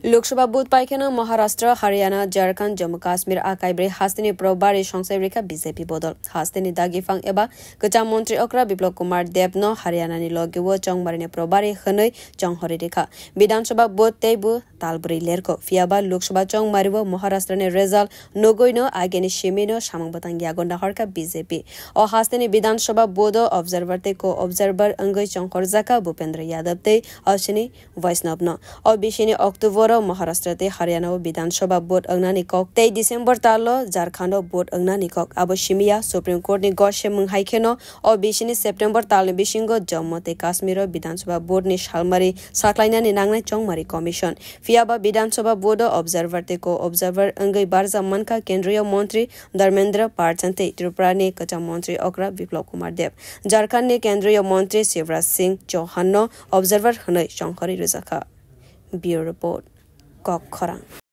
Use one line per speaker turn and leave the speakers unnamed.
Lok Sabha booth पाइखाना Maharashtra Haryana Jharkhand Jammu Kashmir आकाइब्रे हास्तिनी प्रबारी संसय रेखा BJP बदल हास्तिनी दागिफांग एबा कचाम मंत्री अक्रा विप्लव कुमार देव न हरियाणा नि लगे चौंगबारी प्रबारी हनै चौंहरी रेखा विधानसभा बुथ तेबु तालबुरी लेरको फियाबा लोकसभा चौंगबारी महाराष्ट्र ने रेजल्ट नगोइन आगेनी सिमिनो सामंग बतंग यागोंडा हरका बीजेपी और हास्तिनी विधानसभा बोधो ऑब्जर्वर ते को ऑब्जर्वर अंगै चौंखरजाका भूपेंद्र यादव ते अश्विनी वैष्णव न और बिशिनी अक्टोबर महाराष्ट्र ते हरियाणा विधानसभा बोर्ड अंगनानी कक 23 दिसंबर तालो झारखंड बोर्ड अंगनानी कक अब सिमिया सुप्रीम कोर्ट नि गसे मंहाइखेनो और बिसिनी सेप्टेम्बर तालनि बिसिंगो जम्मू ते काश्मीर विधानसभा बोर्ड नि सालमारी साख्लाइनानि नांनाय चौंमारी कमिशन फियाबा विधानसभा बोर्ड ऑब्जर्वर ते को ऑब्जर्वर अंगै बारजा मनका केंद्रीय मंत्री धर्मेंद्र पार्चन ते त्रिपुरा ने कच्चा मंत्री अक्रा विप्लव कुमार देव झारखंड ने केंद्रीय मंत्री शिवराज सिंह चौहान ऑब्जर्वर हनै शंकरी रजाका ब्यूरो रिपोर्ट कक खरां।